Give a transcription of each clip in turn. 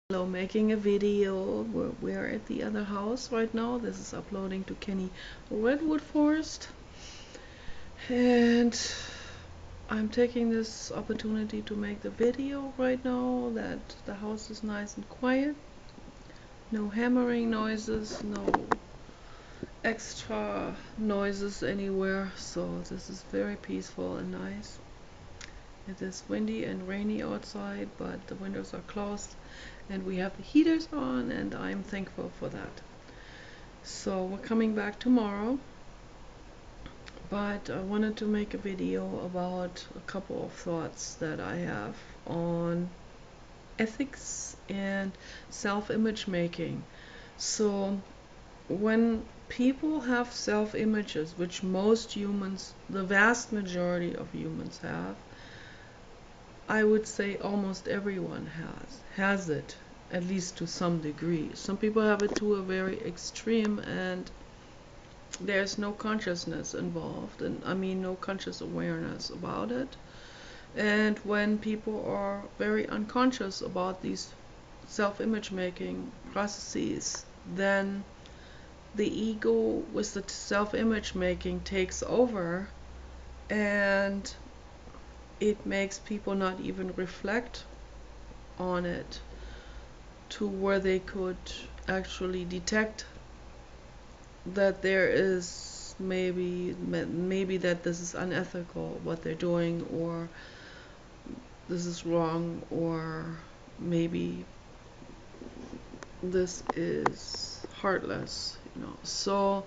Hello, making a video. We're at the other house right now. This is uploading to Kenny Redwood Forest. And I'm taking this opportunity to make the video right now that the house is nice and quiet. No hammering noises, no extra noises anywhere. So this is very peaceful and nice. It is windy and rainy outside, but the windows are closed and we have the heaters on, and I'm thankful for that. So we're coming back tomorrow, but I wanted to make a video about a couple of thoughts that I have on ethics and self-image making. So when people have self-images, which most humans, the vast majority of humans have, I would say almost everyone has it, at least to some degree. Some people have it to a very extreme, and there's no consciousness involved, and I mean no conscious awareness about it. And when people are very unconscious about these self-image making processes, then the ego with the self-image making takes over, and it makes people not even reflect on it to where they could actually detect that there is maybe that this is unethical what they're doing, or this is wrong, or maybe this is heartless, so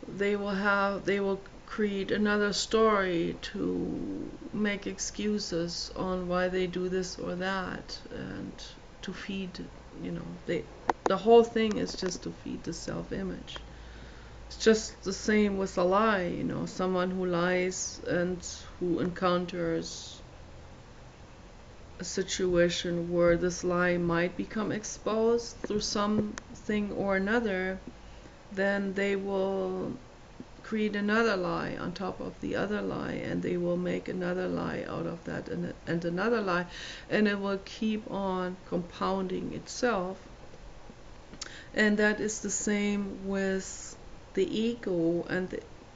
they will create another story to make excuses on why they do this or that, and to feed, the whole thing is just to feed the self-image. It's just the same with a lie, someone who lies and who encounters a situation where this lie might become exposed through something or another, then they will create another lie on top of the other lie, and they will make another lie out of that, and another lie, and it will keep on compounding itself. And that is the same with the ego,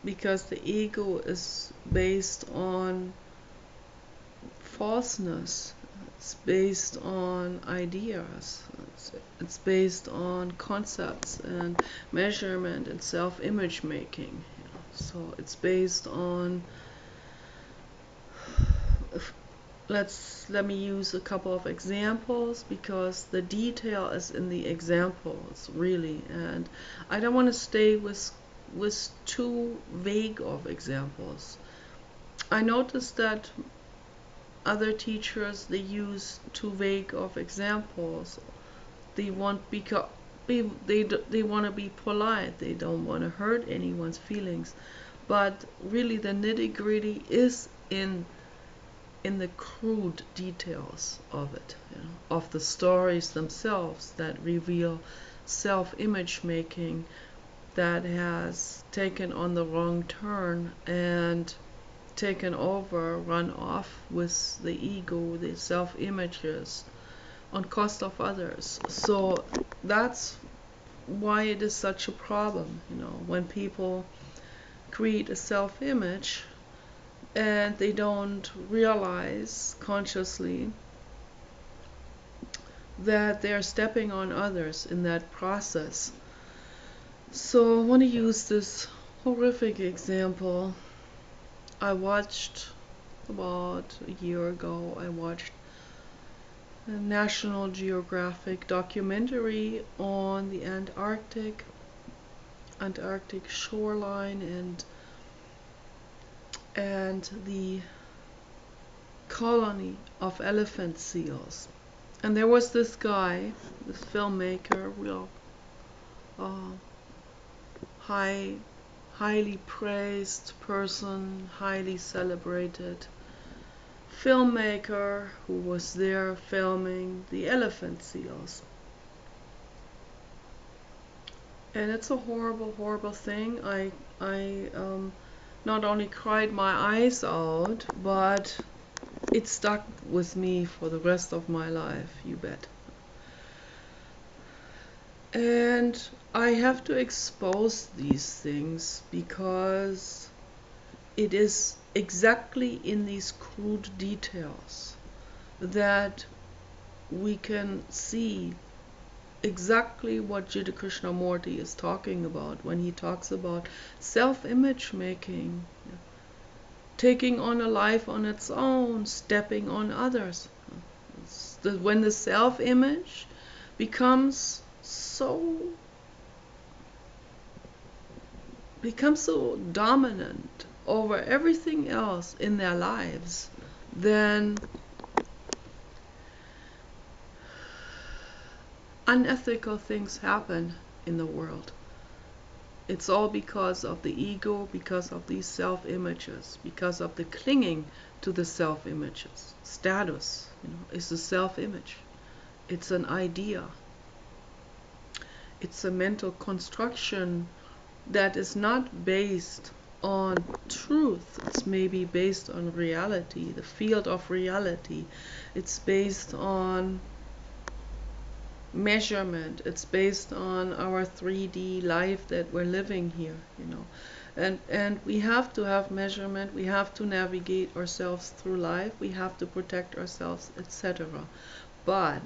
because the ego is based on falseness. It's based on ideas. It's based on concepts and measurement and self-image making. So it's based on, let me use a couple of examples, because the detail is in the examples, really, and I don't want to stay with too vague of examples. I noticed that other teachers, they use too vague of examples. They want they want to be polite. They don't want to hurt anyone's feelings, but really the nitty-gritty is in the crude details of it, of the stories themselves that reveal self-image making that has taken on the wrong turn and taken over, run off with the ego, the self-images, on cost of others. So that's why it is such a problem, when people create a self-image and they don't realize consciously that they're stepping on others in that process. So I want to use this horrific example. I watched, about a year ago, I watched a National Geographic documentary on the Antarctic shoreline, and the colony of elephant seals. And there was this guy, this filmmaker, real uh, highly praised person, highly celebrated filmmaker, who was there filming the elephant seals. And it's a horrible, horrible thing. I not only cried my eyes out, but it stuck with me for the rest of my life, you bet. And I have to expose these things because it is exactly in these crude details that we can see exactly what Jiddu Krishnamurti is talking about when he talks about self-image making, taking on a life on its own, stepping on others. When the self-image becomes so dominant over everything else in their lives, then unethical things happen in the world. It's all because of the ego, because of these self-images, because of the clinging to the self-images. Status, is a self-image. It's an idea. It's a mental construction that is not based on truth. It's maybe based on reality, the field of reality. It's based on measurement. It's based on our 3D life that we're living here. And we have to have measurement. We have to navigate ourselves through life. We have to protect ourselves, etc. But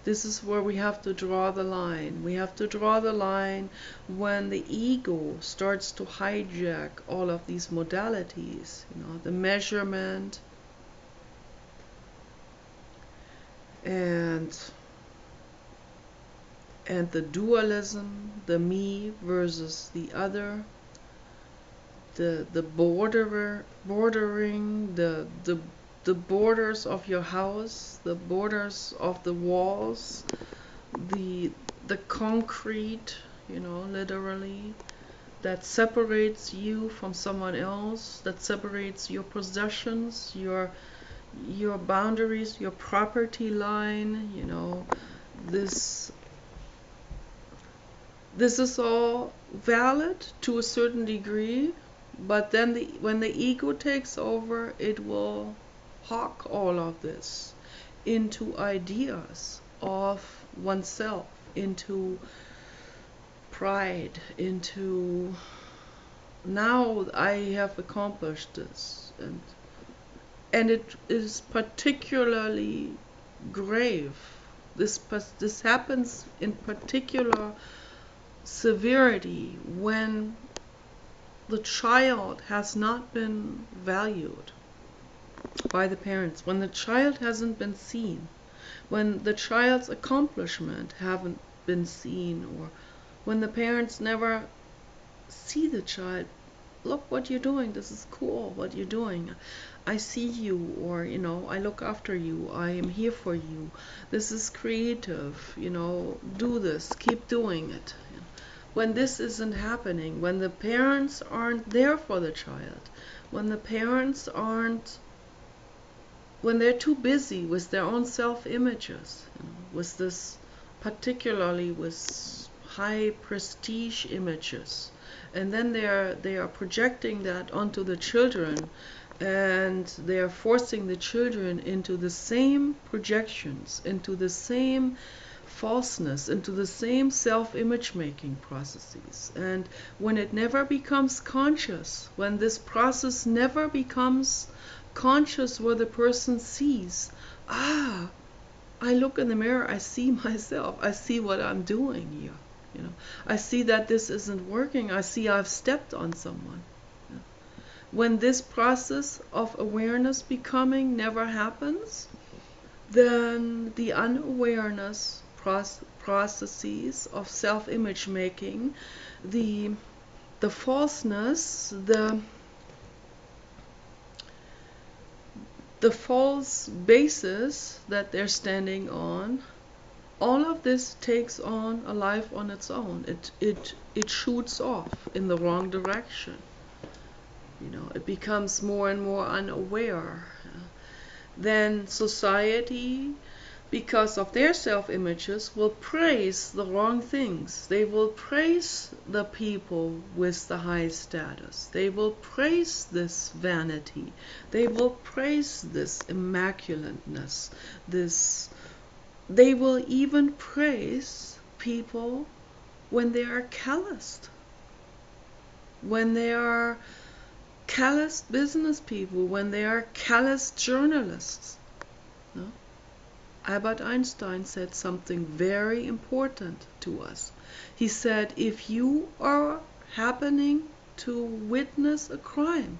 this is where we have to draw the line. We have to draw the line when the ego starts to hijack all of these modalities, the measurement and the dualism, the me versus the other, the bordering, the borders of your house, the borders of the walls, the concrete, literally, that separates you from someone else, that separates your possessions, your boundaries, your property line, this is all valid to a certain degree, but then when the ego takes over, it will hawk all of this into ideas of oneself, into pride, into now I have accomplished this, and it is particularly grave. This happens in particular severity when the child has not been valued by the parents, when the child hasn't been seen, when the child's accomplishment haven't been seen, or when the parents never see the child. Look what you're doing, this is cool what you're doing, I see you, or I look after you, I am here for you, this is creative, do this, keep doing it. When this isn't happening, when the parents aren't there for the child, when the parents aren't, when they're too busy with their own self-images, with this, particularly with high prestige images, and then they are projecting that onto the children, and they are forcing the children into the same projections, into the same falseness, into the same self-image making processes. And when it never becomes conscious, when this process never becomes conscious, where the person sees, I look in the mirror, I see myself, I see what I'm doing here, I see that this isn't working, I see I've stepped on someone. When this process of awareness becoming never happens, then the unawareness processes of self-image making, the falseness, the false basis that they're standing on, all of this takes on a life on its own. It shoots off in the wrong direction. It becomes more and more unaware. Then society, because of their self-images, will praise the wrong things. They will praise the people with the high status. They will praise this vanity. They will praise this immaculateness. They will even praise people when they are calloused, when they are callous business people, when they are callous journalists. No? Albert Einstein said something very important to us. He said, if you are happening to witness a crime,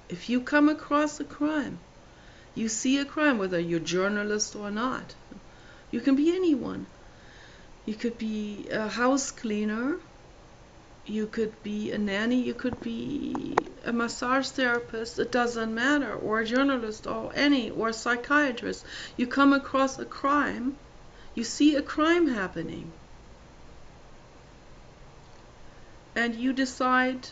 if you come across a crime, you see a crime, whether you're a journalist or not, you can be anyone. You could be a house cleaner, you could be a nanny, you could be a massage therapist, it doesn't matter, or a journalist, or a psychiatrist. You come across a crime, you see a crime happening, and you decide,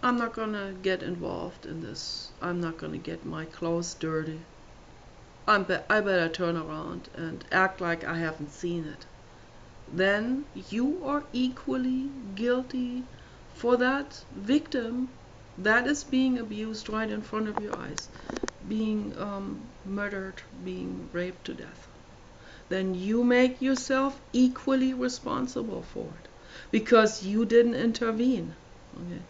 I'm not gonna get involved in this. I'm not gonna get my clothes dirty. I better turn around and act like I haven't seen it. Then you are equally guilty for that victim that is being abused right in front of your eyes, being murdered, being raped to death. Then you make yourself equally responsible for it because you didn't intervene. Okay?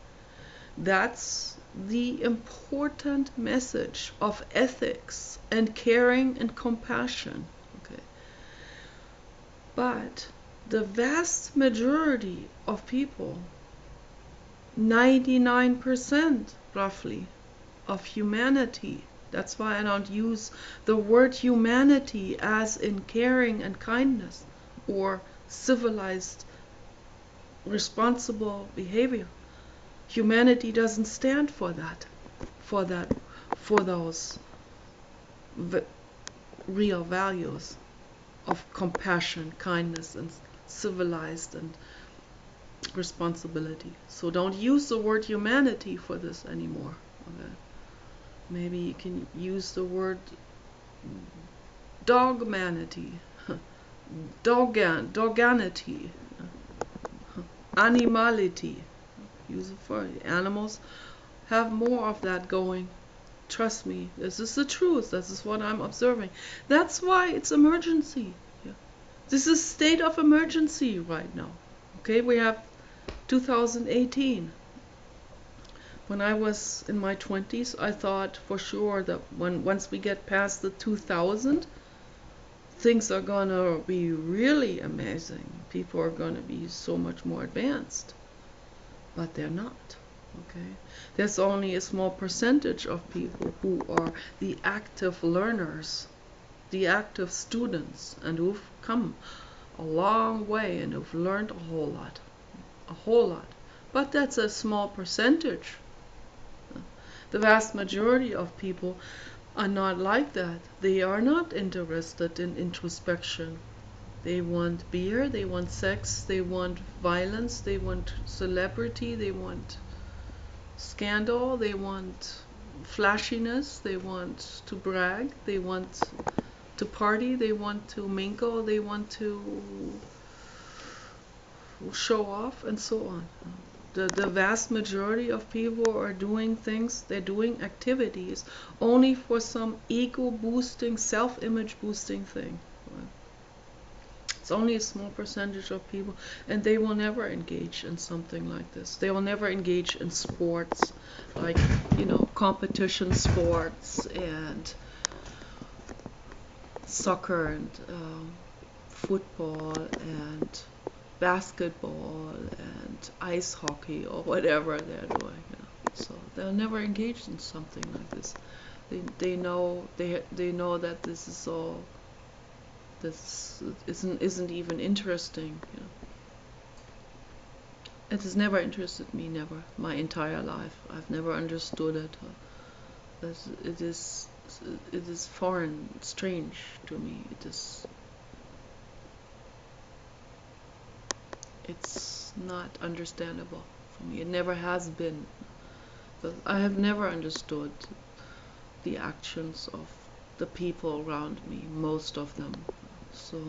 That's the important message of ethics and caring and compassion. Okay? But the vast majority of people, 99% roughly, of humanity, that's why I don't use the word humanity as in caring and kindness or civilized, responsible behavior. Humanity doesn't stand for that, for those real values of compassion, kindness, and civilized and responsibility. So don't use the word humanity for this anymore. Okay? Maybe you can use the word dogmanity, doganity, animality. Use it for animals. Have more of that going. Trust me, this is the truth. This is what I'm observing. That's why it's emergency. Yeah. This is state of emergency right now. Okay, we have 2018. When I was in my 20s, I thought for sure that once we get past the 2000, things are gonna be really amazing. People are gonna be so much more advanced. But they're not. Okay? There's only a small percentage of people who are the active learners, the active students, and who've come a long way and who've learned a whole lot. A whole lot. But that's a small percentage. The vast majority of people are not like that. They are not interested in introspection. They want beer, they want sex, they want violence, they want celebrity, they want scandal, they want flashiness, they want to brag, they want to party, they want to mingle, they want to show off, and so on. The vast majority of people are doing things, they're doing activities only for some ego boosting, self-image boosting thing. It's only a small percentage of people, and they will never engage in something like this. They will never engage in sports, like, competition sports and soccer and football and basketball and ice hockey or whatever they're doing. So they'll never engage in something like this. They know that this is all. This isn't even interesting. It has never interested me, never. My entire life, I've never understood it. It is foreign, strange to me. It's not understandable for me. It never has been. But I have never understood the actions of the people around me, most of them. So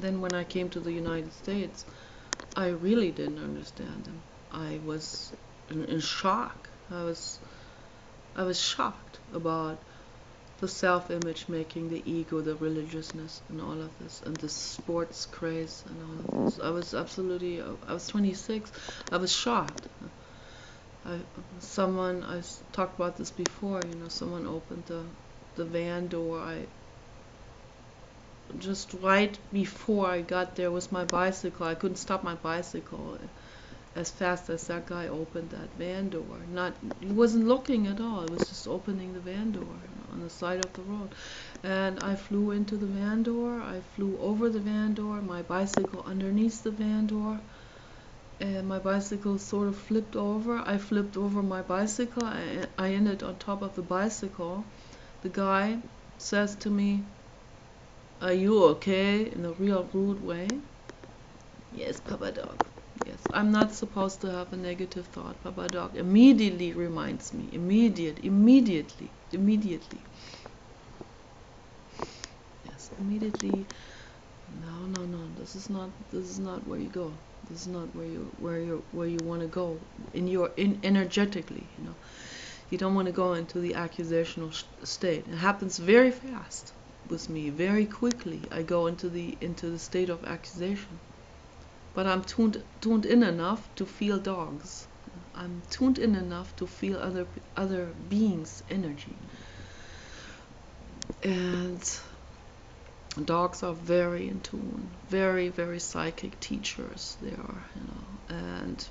then when I came to the United States, I really didn't understand them. I was in shock. I was shocked about the self-image making, the ego, the religiousness, and all of this, and the sports craze, and all of this. I was absolutely, I was 26. I was shocked. I, I talked about this before. Someone opened the van door. I just right before I got there was my bicycle. I couldn't stop my bicycle as fast as that guy opened that van door. He wasn't looking at all. It was just opening the van door on the side of the road. And I flew into the van door. I flew over the van door. My bicycle underneath the van door. And my bicycle sort of flipped over. I flipped over my bicycle. I ended on top of the bicycle. The guy says to me, "Are you okay?" in a real rude way. Yes, Papa Dog. Yes, I'm not supposed to have a negative thought. Papa Dog immediately reminds me. Immediately. Yes, immediately. No. This is not where you go. This is not where you want to go energetically. You don't want to go into the accusational state. It happens very fast with me. Very quickly, I go into the state of accusation. But I'm tuned in enough to feel dogs. I'm tuned in enough to feel other beings' energy. And dogs are very in tune, very, very psychic teachers. They are, and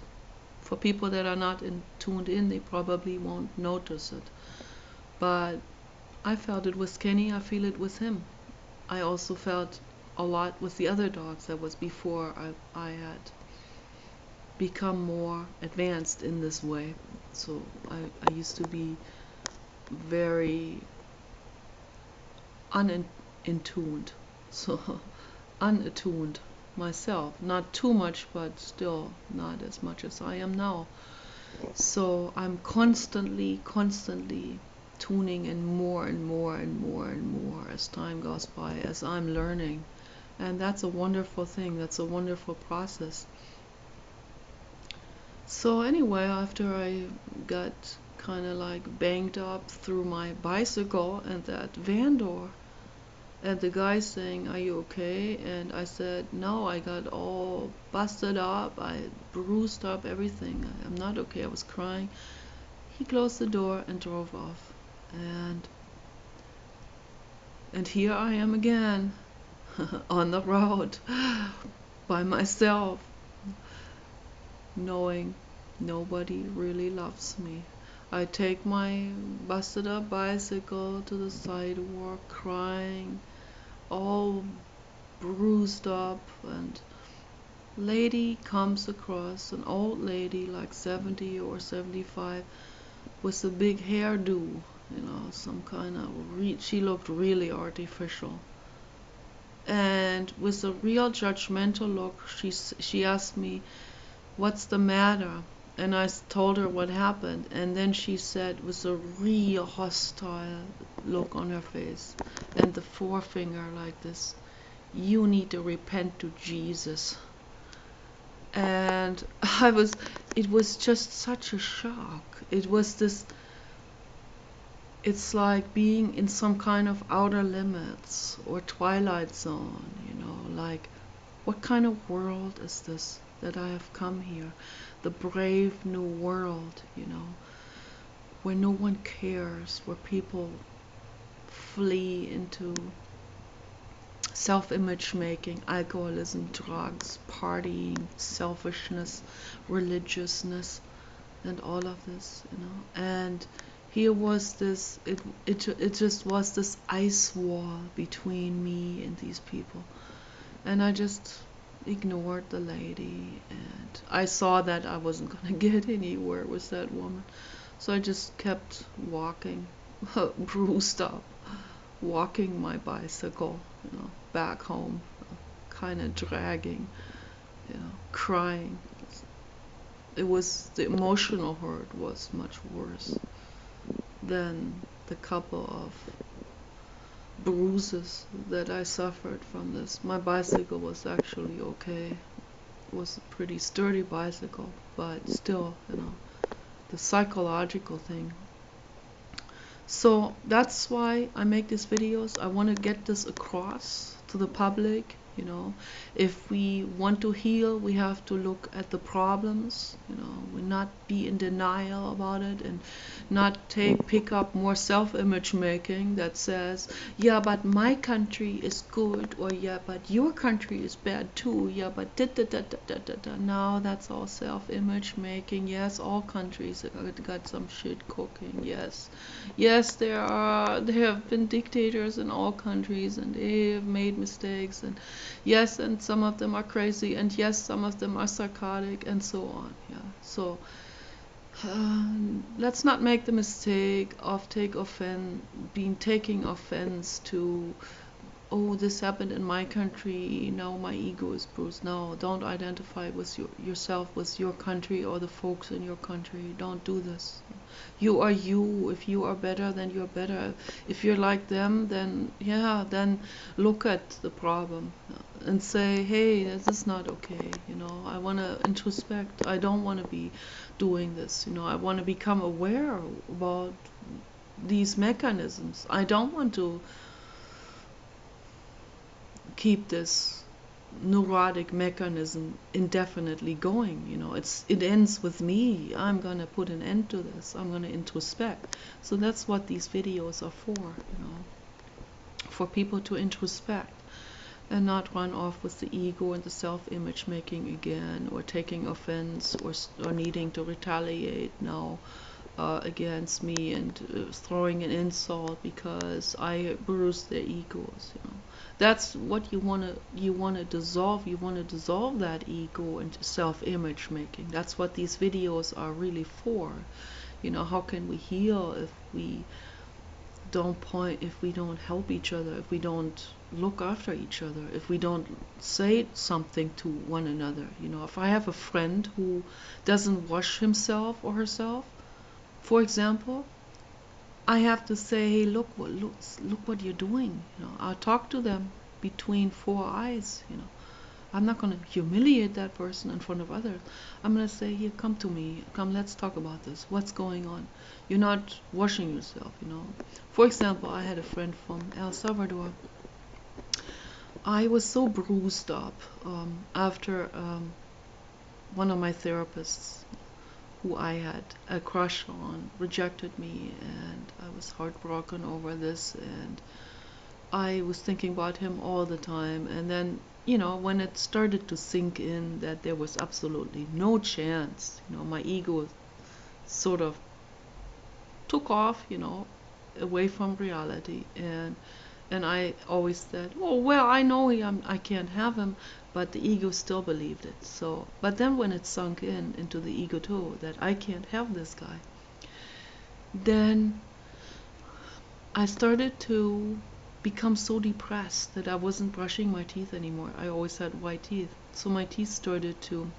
for people that are not tuned in, they probably won't notice it. But I felt it with Kenny. I feel it with him. I also felt a lot with the other dogs. That was before I had become more advanced in this way. So I used to be very unattuned. So unattuned myself. Not too much, but still not as much as I am now. So I'm constantly tuning in more and more as time goes by, as I'm learning. And that's a wonderful thing. That's a wonderful process. So anyway, after I got kind of like banged up through my bicycle and that van door, and the guy saying, "Are you okay?" And I said, "No, I got all busted up, I bruised up everything. I'm not okay." I was crying. He closed the door and drove off. And here I am again on the road by myself, knowing nobody really loves me. I take my busted up bicycle to the sidewalk, crying, all bruised up, and lady comes across, an old lady like 70 or 75 with a big hairdo, some kind of she looked really artificial. And with a real judgmental look, she asked me, "What's the matter?" And I told her what happened, and then she said, with a real hostile look on her face and the forefinger like this, "You need to repent to Jesus." And it was just such a shock. It's like being in some kind of outer limits or twilight zone, like, what kind of world is this that I have come here? The brave new world, where no one cares, where people flee into self-image making, alcoholism, drugs, partying, selfishness, religiousness, and all of this, And here was this, it just was this ice wall between me and these people. And I just ignored the lady, and I saw that I wasn't gonna get anywhere with that woman. So I just kept walking, bruised up, walking my bicycle, back home, kind of dragging, crying. The emotional hurt was much worse than the couple of bruises that I suffered from this. My bicycle was actually okay. It was a pretty sturdy bicycle, but still, the psychological thing, So that's why I make these videos. I want to get this across to the public. If we want to heal, we have to look at the problems. We not be in denial about it, and not pick up more self-image making that says, yeah, but my country is good, or yeah, but your country is bad too, yeah, but da da da da da da da. Now that's all self-image making. Yes, all countries got some shit cooking. Yes, yes, there have been dictators in all countries, and they have made mistakes, and yes, and some of them are crazy, and yes, some of them are psychotic, and so on. Yeah, so let's not make the mistake of taking offense to, oh, this happened in my country, now my ego is bruised. No, don't identify with yourself with your country or the folks in your country. Don't do this. You are you. If you are better, then you're better. If you're like them, then yeah, then look at the problem and say, hey, this is not okay. I want to introspect. I don't want to be doing this. I want to become aware about these mechanisms. I don't want to keep this neurotic mechanism indefinitely going. It ends with me. I'm gonna put an end to this. I'm gonna introspect. So that's what these videos are for people to introspect and not run off with the ego and the self-image making again, or taking offense, or needing to retaliate now against me, and throwing an insult because I bruised their egos. That's what you wanna dissolve. You wanna dissolve that ego and self-image making. That's what these videos are really for. How can we heal if we don't help each other, if we don't look after each other, if we don't say something to one another? If I have a friend who doesn't wash himself or herself, for example, I have to say, hey, look what you're doing. I'll talk to them between four eyes. I'm not going to humiliate that person in front of others. I'm going to say, here, come to me. Come, let's talk about this. What's going on? You're not washing yourself. For example, I had a friend from El Salvador. I was so bruised up after one of my therapists, who I had a crush on, rejected me, and I was heartbroken over this, and I was thinking about him all the time. And then, when it started to sink in that there was absolutely no chance, my ego sort of took off, away from reality, and I always said, oh, well, I know I can't have him, but the ego still believed it. So, but then when it sunk into the ego too, that I can't have this guy, then I started to become so depressed that I wasn't brushing my teeth anymore. I always had white teeth, so my teeth started to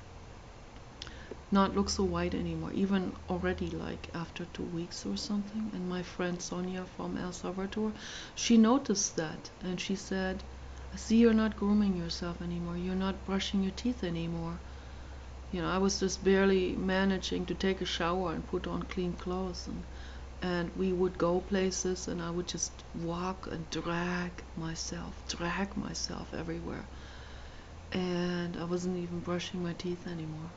not look so white anymore, even already like after 2 weeks or something. And my friend Sonia from El Salvador, she noticed that, and she said, I see you're not grooming yourself anymore, you're not brushing your teeth anymore. I was just barely managing to take a shower and put on clean clothes, and we would go places, and I would just walk and drag myself everywhere, and I wasn't even brushing my teeth anymore.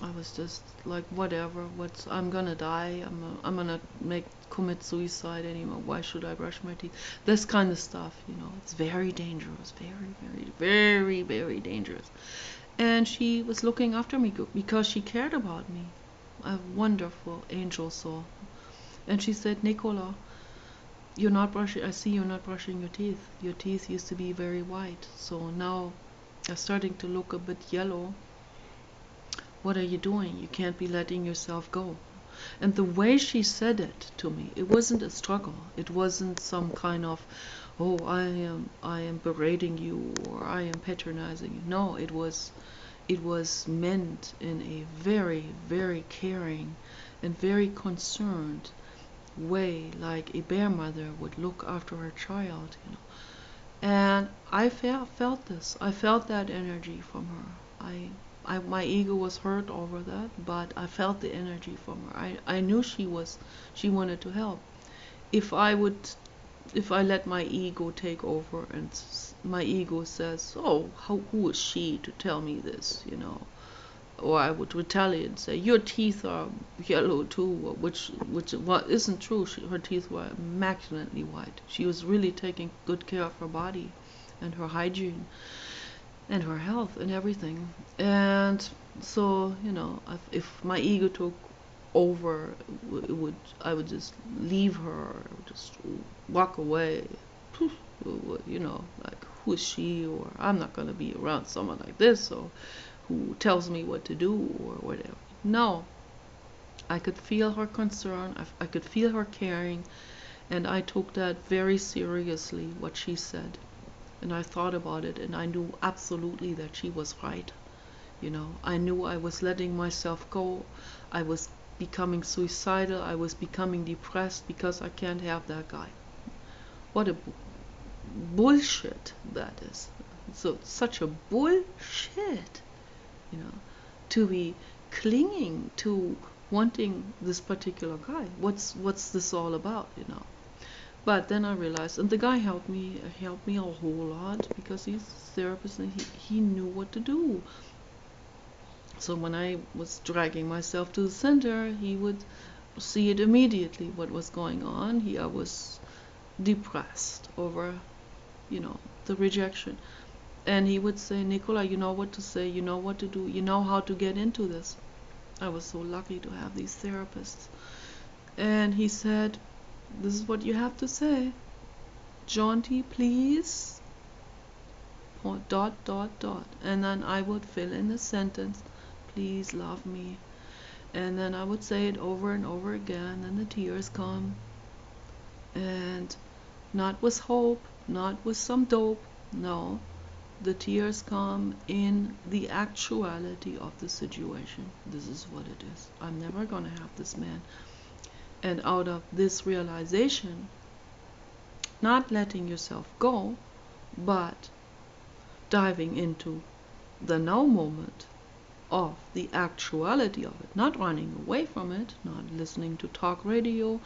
I was just like, whatever, I'm gonna die, I'm gonna commit suicide anymore, why should I brush my teeth? This kind of stuff, it's very dangerous, very, very, very, very dangerous. And she was looking after me because she cared about me, a wonderful angel soul. And she said, Nicola, I see you're not brushing your teeth. Your teeth used to be very white, so now they're starting to look a bit yellow. What are you doing? You can't be letting yourself go. And the way she said it to me, it wasn't a struggle. It wasn't some kind of, oh, I am berating you, or I am patronizing you. No, it was meant in a very, very caring and very concerned way, like a bear mother would look after her child. And I felt this. I felt that energy from her. my ego was hurt over that, but I felt the energy from her. I knew she wanted to help. If I would, if I let my ego take over and my ego says, oh, who is she to tell me this, you know? Or I would retaliate and say, your teeth are yellow too, which well, isn't true. Her teeth were immaculately white. She was really taking good care of her body and her hygiene and her health and everything. And so, you know, if my ego took over, I would just leave her, just walk away. You know, like, who is she? Or I'm not going to be around someone like this, or who tells me what to do, or whatever. No, I could feel her concern. I could feel her caring, and I took that very seriously, what she said. And I thought about it, and I knew absolutely that she was right. You know, I knew I was letting myself go. I was becoming suicidal. I was becoming depressed because I can't have that guy. What a bullshit that is. So such a bullshit, you know, to be clinging to wanting this particular guy. What's this all about, you know? But then I realized, and the guy helped me a whole lot, because he's a therapist and he knew what to do. So when I was dragging myself to the center, he would see it immediately what was going on. I was depressed over, you know, the rejection. And he would say, Nicola, you know what to say, you know what to do, you know how to get into this. I was so lucky to have these therapists. And he said, this is what you have to say. Jaunty, please, dot, dot, dot. And then I would fill in the sentence, please love me. And then I would say it over and over again, and the tears come. And not with hope, not with some dope, no. The tears come in the actuality of the situation. This is what it is. I'm never gonna have this man. And out of this realization, not letting yourself go, but diving into the now moment of the actuality of it, not running away from it, not listening to talk radio,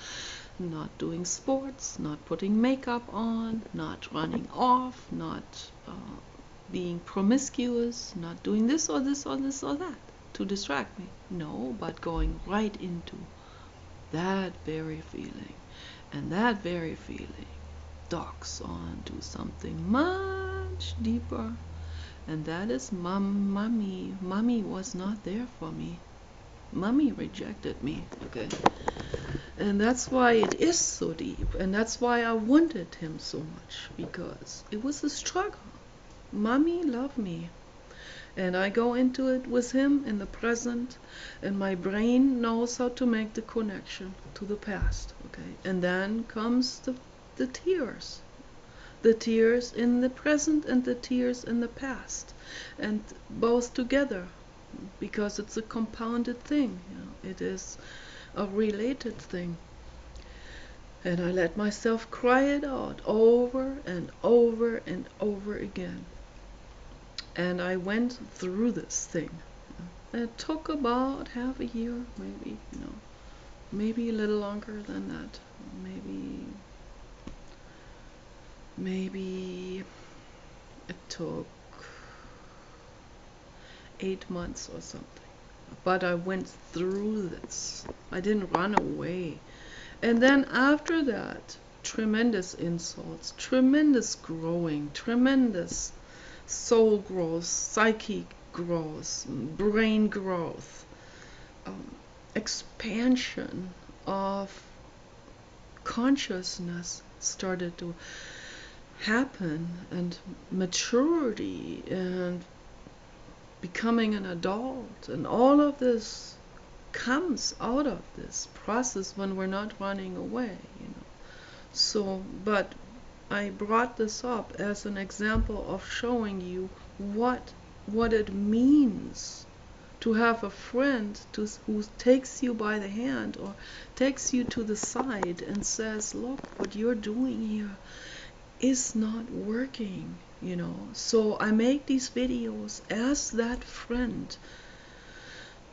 not doing sports, not putting makeup on, not running off, not being promiscuous, not doing this or this or this or that to distract me. No, but going right into that very feeling. And that very feeling docks on to something much deeper. And that is mommy. Mommy was not there for me. Mommy rejected me, okay? And that's why it is so deep. And that's why I wanted him so much, because it was a struggle. Mommy loved me. And I go into it with him in the present, and my brain knows how to make the connection to the past, okay? And then comes the tears. The tears in the present and the tears in the past. And both together, because it's a compounded thing, you know? It is a related thing. And I let myself cry it out over and over and over again. And I went through this thing. It took about half a year, maybe, you know, maybe a little longer than that. Maybe it took 8 months or something. But I went through this. I didn't run away. And then after that, tremendous insults, tremendous growing, tremendous soul growth, psychic growth, brain growth, expansion of consciousness started to happen, and maturity, and becoming an adult, and all of this comes out of this process when we're not running away, you know. So, but I brought this up as an example of showing you what it means to have a friend who takes you by the hand or takes you to the side and says, look, what you're doing here is not working, you know. So I make these videos as that friend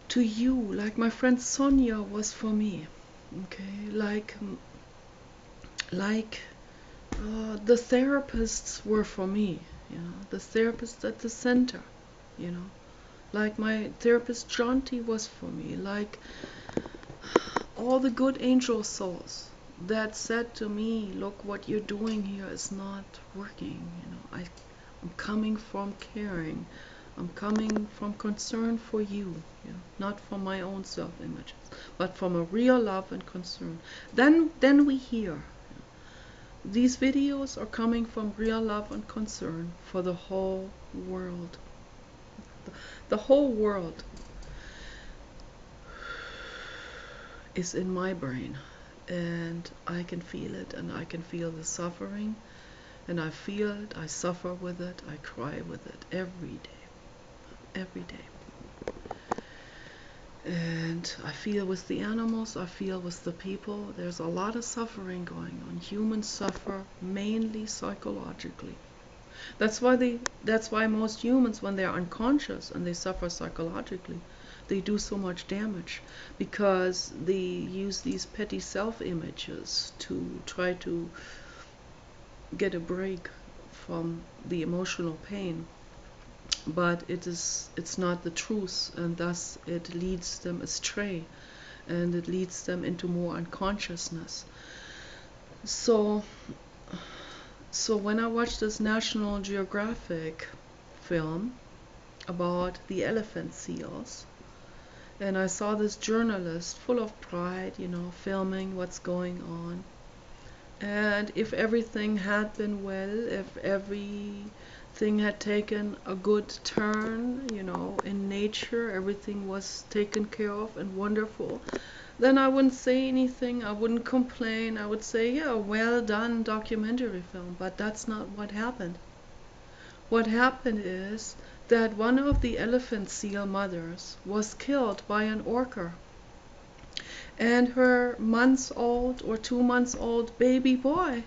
to you, like my friend Sonia was for me, okay, like the therapists were for me, you know, the therapists at the center, you know, like my therapist Jonty was for me, like all the good angel souls that said to me, look, what you're doing here is not working, you know, I'm coming from caring, I'm coming from concern for you, you know, not from my own self-images, but from a real love and concern. Then we hear. These videos are coming from real love and concern for the whole world. The whole world is in my brain, and I can feel it, and I can feel the suffering, and I feel it, I suffer with it, I cry with it every day. And I feel with the animals, I feel with the people. There's a lot of suffering going on. Humans suffer mainly psychologically. That's why most humans, when they're unconscious and they suffer psychologically, they do so much damage, because they use these petty self-images to try to get a break from the emotional pain. But it's not the truth, and thus it leads them astray, and it leads them into more unconsciousness. So when I watched this National Geographic film about the elephant seals, and I saw this journalist full of pride, you know, filming what's going on, and if everything had been well, if everything had taken a good turn, you know, in nature, everything was taken care of and wonderful, then I wouldn't say anything, I wouldn't complain, I would say, yeah, well done documentary film. But that's not what happened. What happened is that one of the elephant seal mothers was killed by an orca, and her months-old or 2 months-old baby boy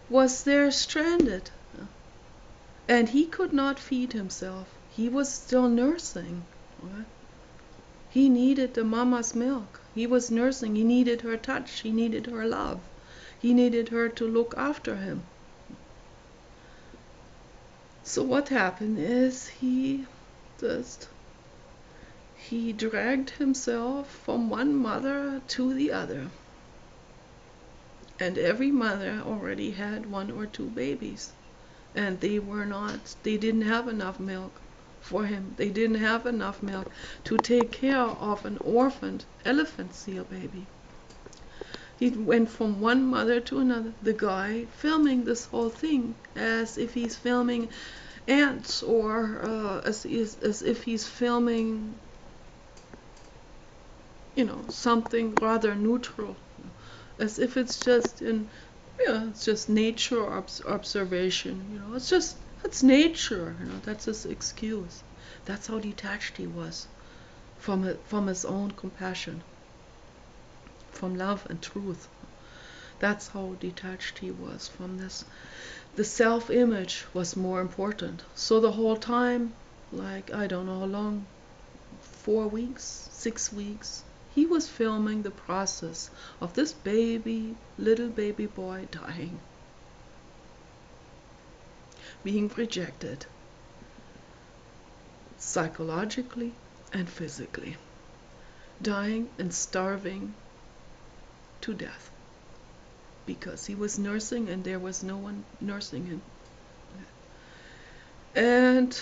was there stranded, and he could not feed himself. He was still nursing. He needed the mama's milk. He was nursing. He needed her touch. He needed her love. He needed her to look after him. So what happened is he dragged himself from one mother to the other. And every mother already had 1 or 2 babies. And they didn't have enough milk for him. They didn't have enough milk to take care of an orphaned elephant seal baby. He went from one mother to another. The guy filming this whole thing as if he's filming ants, or as if he's filming, you know, something rather neutral, as if it's just it's just nature observation. You know, it's nature. You know, that's his excuse. That's how detached he was from his own compassion, from love and truth. That's how detached he was from this. The self-image was more important. So the whole time, like, I don't know how long, 4 weeks, 6 weeks, he was filming the process of this little baby boy dying, being rejected, psychologically and physically, dying and starving to death, because he was nursing and there was no one nursing him. And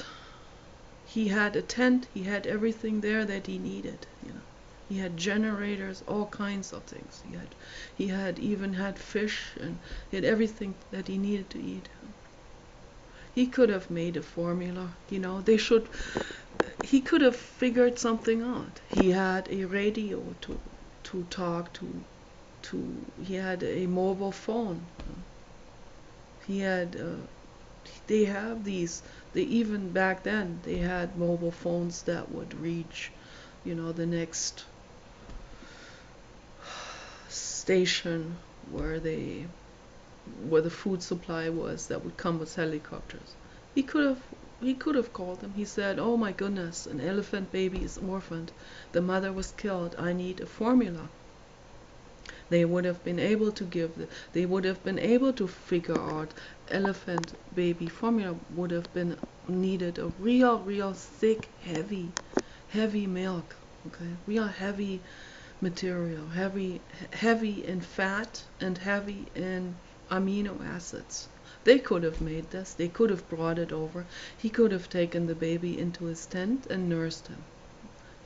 he had a tent, he had everything there that he needed, you know. He had generators, all kinds of things. He had even had fish, and he had everything that he needed to eat. He could have made a formula, you know. He could have figured something out. He had a radio to talk to. He had a mobile phone. He had they have these. They even back then they had mobile phones that would reach, you know, the next station where where the food supply was that would come with helicopters. He could have he could have called them. He said, "Oh my goodness, an elephant baby is orphaned. The mother was killed. I need a formula." They would have been able to they would have been able to figure out elephant baby formula would have been needed a real thick, heavy milk, okay, real heavy material, heavy in fat and heavy in amino acids. They could have made this. They could have brought it over. He could have taken the baby into his tent and nursed him.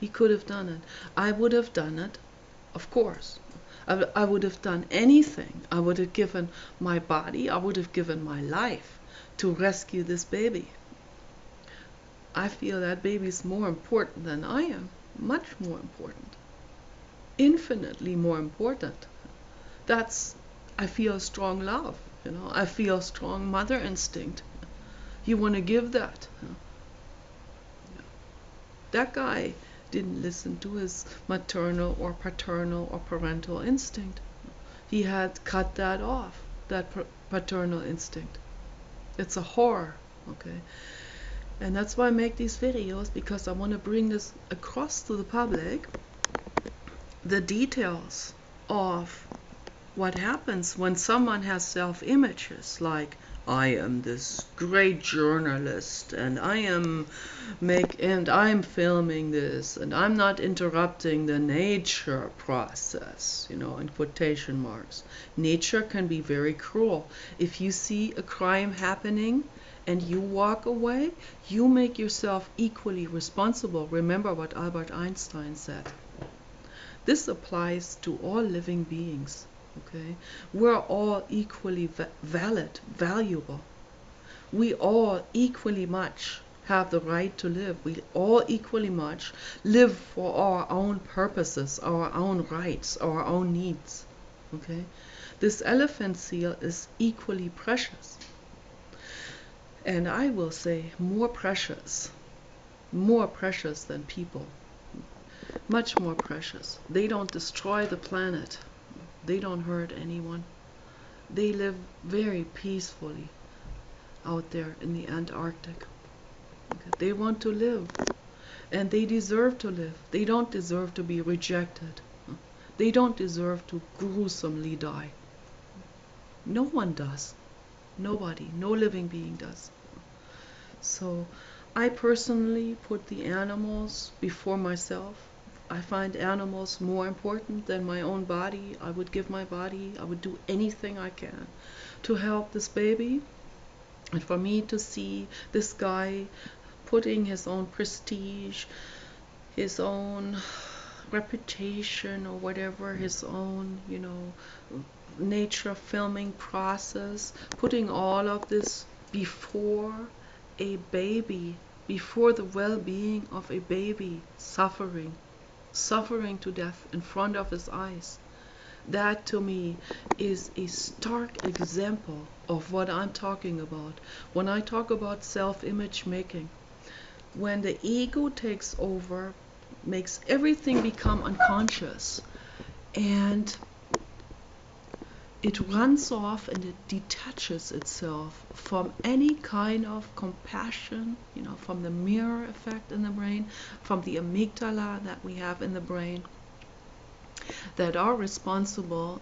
He could have done it. I would have done it, of course. I would have done anything. I would have given my body, I would have given my life to rescue this baby. I feel that baby is more important than I am. Much more important. Infinitely more important. I feel strong love, I feel strong mother instinct. You want to give that. That guy didn't listen to his maternal or paternal or parental instinct. He had cut that off, that paternal instinct. It's a horror, okay? And that's why I make these videos, because I want to bring this across to the public, the details of what happens when someone has self-images like, I am this great journalist and I'm filming this and I'm not interrupting the nature process, in quotation marks. Nature can be very cruel. If you see a crime happening and you walk away, you make yourself equally responsible. Remember what Albert Einstein said. This applies to all living beings. Okay, we're all equally valid, valuable. We all equally much have the right to live. We all equally much live for our own purposes, our own rights, our own needs. Okay, this elephant seal is equally precious, and I will say more precious than people. Much more precious. They don't destroy the planet. They don't hurt anyone. They live very peacefully out there in the Antarctic. Okay. They want to live, and they deserve to live. They don't deserve to be rejected. They don't deserve to gruesomely die. No one does. Nobody, no living being does. So I personally put the animals before myself. I find animals more important than my own body. I would give my body, I would do anything I can to help this baby. And for me to see this guy putting his own prestige, his own reputation or whatever, his own, nature filming process, putting all of this before a baby, before the well-being of a baby suffering to death in front of his eyes. That to me is a stark example of what I'm talking about when I talk about self-image making. When the ego takes over, makes everything become unconscious, and it runs off and it detaches itself from any kind of compassion, from the mirror effect in the brain, from the amygdala that we have in the brain, that are responsible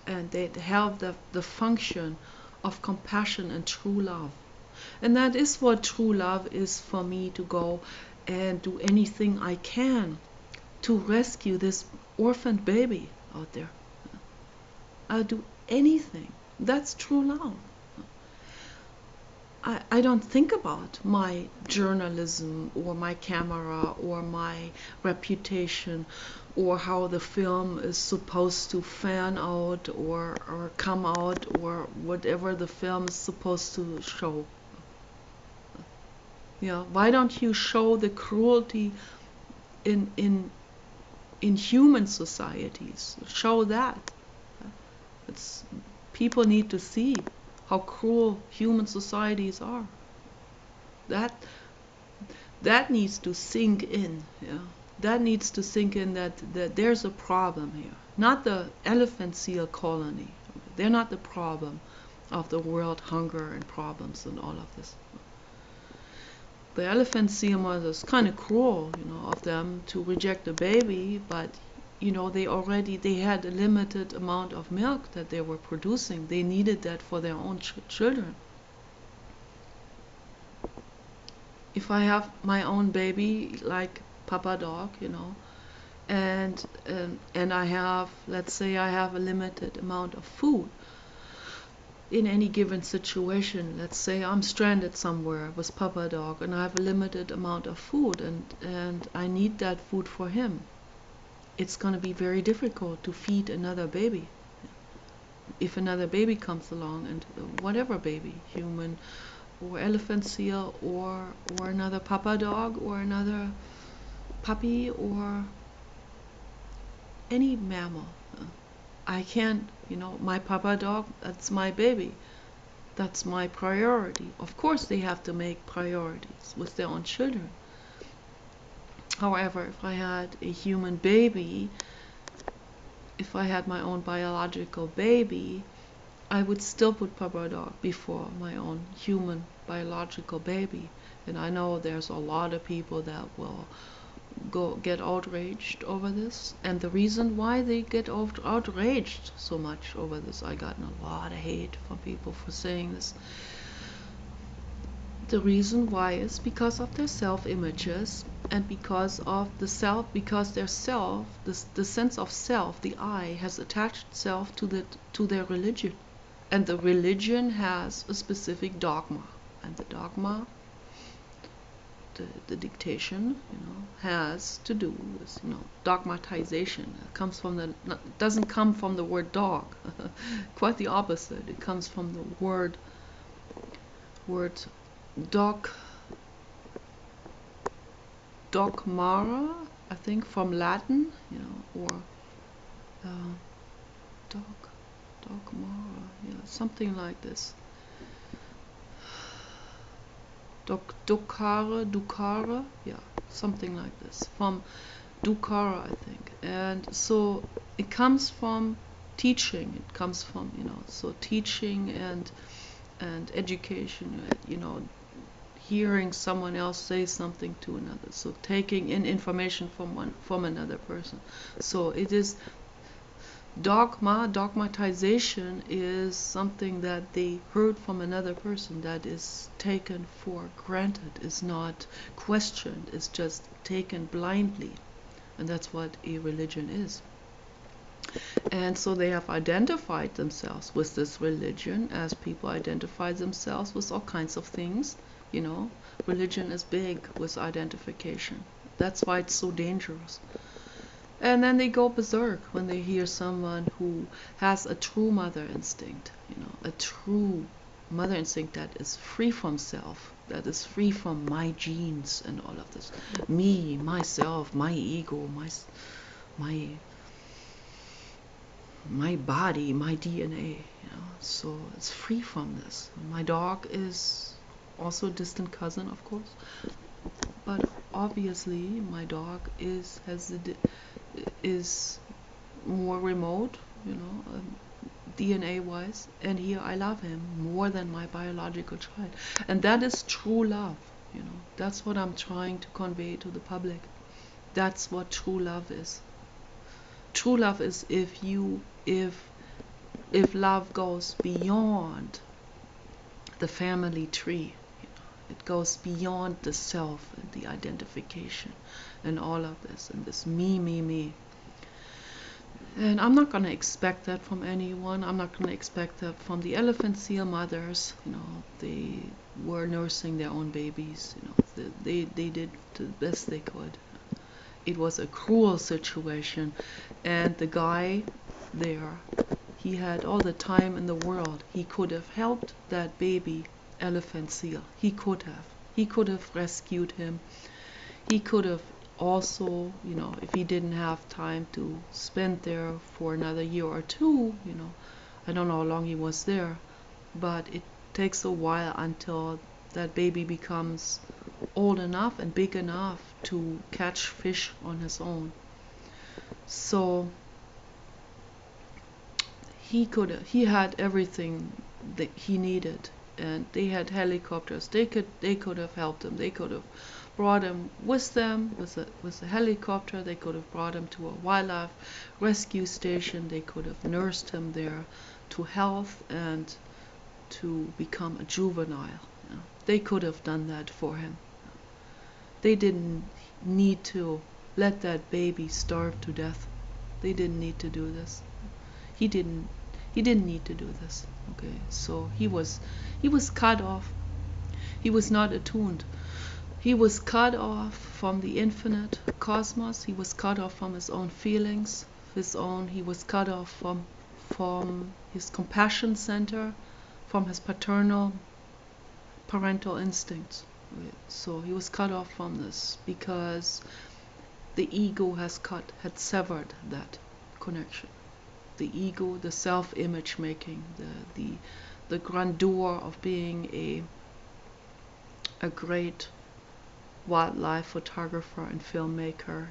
and they have the function of compassion and true love. And that is what true love is for me, to go and do anything I can to rescue this orphaned baby out there. I'll do anything. That's true love. I don't think about my journalism or my camera or my reputation or how the film is supposed to fan out or come out or whatever the film is supposed to show. Why don't you show the cruelty in human societies? Show that. People need to see how cruel human societies are. That needs to sink in. That needs to sink in that there's a problem here. Not the elephant seal colony. They're not the problem of the world hunger and problems and all of this. The elephant seal mother is kind of cruel, of them to reject the baby, but they had a limited amount of milk that they were producing. They needed that for their own children. If I have my own baby, like Papa Dog, and I have, let's say, I have a limited amount of food in any given situation. Let's say I'm stranded somewhere with Papa Dog and I have a limited amount of food, and I need that food for him. It's going to be very difficult to feed another baby. If another baby comes along, and whatever baby, human or elephant seal or another Papa Dog or another puppy or any mammal, I can't, my Papa Dog, that's my baby. That's my priority. Of course they have to make priorities with their own children. However, if I had a human baby, if I had my own biological baby, I would still put Papa Dog before my own human biological baby. And I know there's a lot of people that will get outraged over this, and the reason why they get outraged so much over this, I gotten a lot of hate from people for saying this. The reason why is because of their self-images, and because their self, the sense of self, the I, has attached itself to their religion, and the religion has a specific dogma, and the dogma, the dictation, has to do with, dogmatization. It doesn't come from the word dog. Quite the opposite. It comes from the word dogmara, I think, from Latin, or dogmara, something like this. Dukara, something like this, from Dukara, I think. And so it comes from teaching. It comes from, so teaching and education, hearing someone else say something to another. So taking in information from another person. So it is dogmatization is something that they heard from another person, that is taken for granted, is not questioned, is just taken blindly. And that's what a religion is. And so they have identified themselves with this religion, as people identify themselves with all kinds of things. Religion is big with identification. That's why it's so dangerous. And then they go berserk when they hear someone who has a true mother instinct, a true mother instinct that is free from self, that is free from my genes and all of this. Me, myself, my ego, my body, my DNA, so it's free from this. My dog is also a distant cousin, of course, but obviously my dog is more remote, DNA wise, and here I love him more than my biological child, and that is true love. That's what I'm trying to convey to the public. That's what true love is. True love is if love goes beyond the family tree. It goes beyond the self and the identification and all of this, and this me. And I'm not going to expect that from anyone. I'm not going to expect that from the elephant seal mothers. They were nursing their own babies. They did the best they could. It was a cruel situation, and the guy there, he had all the time in the world. He could have helped that baby elephant seal. He could have rescued him. He could have also, if he didn't have time to spend there for another year or two, I don't know how long he was there, but it takes a while until that baby becomes old enough and big enough to catch fish on his own. So he had everything that he needed, and they had helicopters. They could have helped him. They could have brought him with them with a helicopter. They could have brought him to a wildlife rescue station. They could have nursed him there to health and to become a juvenile. They could have done that for him. They didn't need to let that baby starve to death. They didn't need to do this. He didn't need to do this. Okay, so he was cut off. He was not attuned. He was cut off from the infinite cosmos. He was cut off from his own feelings, he was cut off from his compassion center, from his parental instincts. Okay, so he was cut off from this because the ego had severed that connection. The ego, the self-image making, the grandeur of being a great wildlife photographer and filmmaker,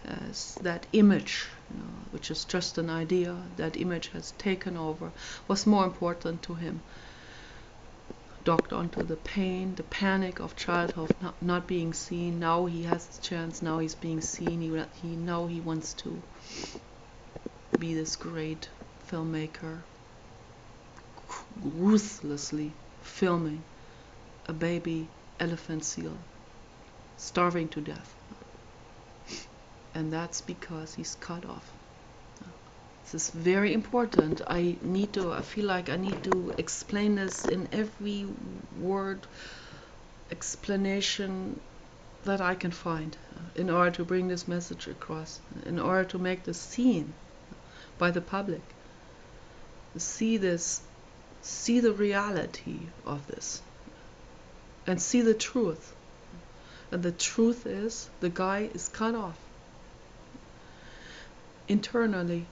as that image, which is just an idea, that image has taken over, was more important to him. Docked onto the pain, the panic of childhood, not being seen. Now he has the chance. Now he's being seen. Now he wants to be this great filmmaker, ruthlessly filming a baby elephant seal starving to death. And that's because he's cut off. This is very important. I feel like I need to explain this in every word explanation that I can find in order to bring this message across, in order to make this seen by the public. See the reality of this, and see the truth. And the truth is, the guy is cut off internally.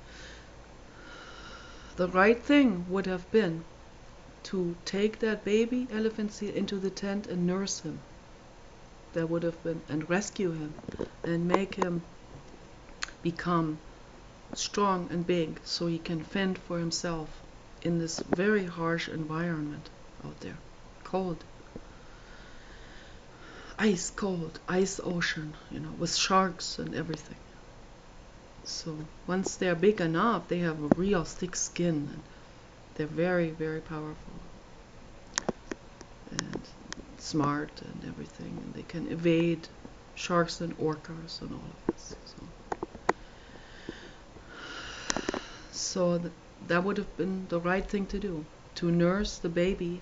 The right thing would have been to take that baby elephant seal into the tent and nurse him. That would have been, and rescue him and make him become strong and big so he can fend for himself in this very harsh environment out there. Cold. Ice cold, ice ocean, with sharks and everything. So once they're big enough, they have a real thick skin, and they're very, very powerful and smart and everything, and they can evade sharks and orcas and all of this. So that would have been the right thing to do, to nurse the baby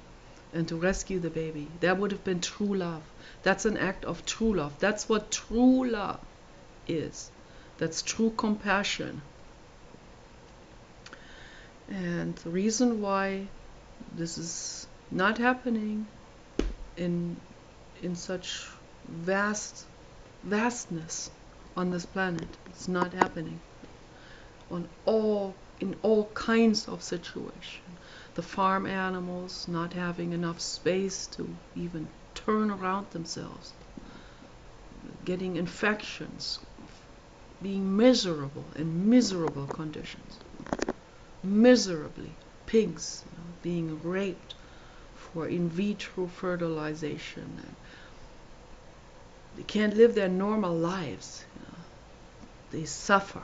and to rescue the baby. That would have been true love. That's an act of true love. That's what true love is. That's true compassion. And the reason why this is not happening in such vastness on this planet, it's not happening in all kinds of situations. The farm animals not having enough space to even turn around themselves, getting infections, being miserable in miserable conditions, miserably. Pigs being raped for in vitro fertilization, and they can't live their normal lives. They suffer.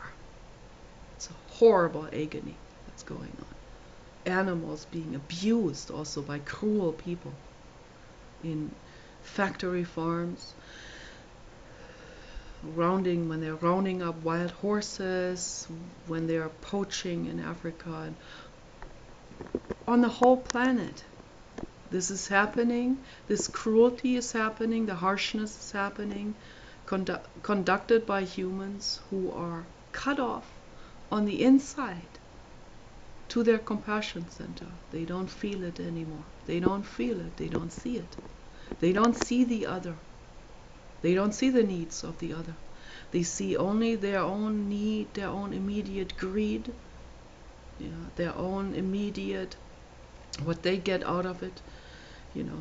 It's a horrible agony that's going on. Animals being abused also by cruel people in factory farms, when they're rounding up wild horses, when they're poaching in Africa, and on the whole planet. This is happening, this cruelty is happening, the harshness is happening, conducted by humans who are cut off on the inside to their compassion center. They don't feel it anymore. They don't feel it. They don't see it. They don't see the other. They don't see the needs of the other. They see only their own need, their own immediate greed, their own immediate, what they get out of it,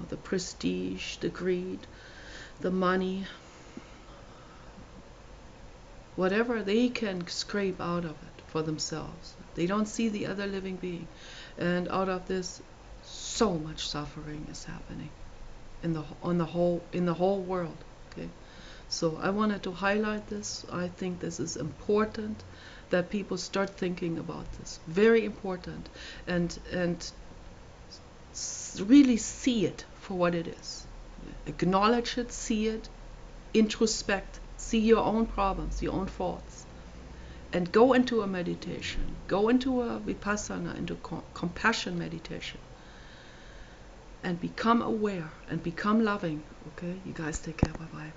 the prestige, the greed, the money, whatever they can scrape out of it for themselves. They don't see the other living being. And out of this, so much suffering is happening in the whole world. Okay, so I wanted to highlight this. I think this is important that people start thinking about this. Very important, and really see it for what it is. Acknowledge it, see it, introspect, see your own problems, your own faults, and go into a meditation, go into a vipassana, into compassion meditation, and become aware and become loving. Okay, you guys take care. Bye bye.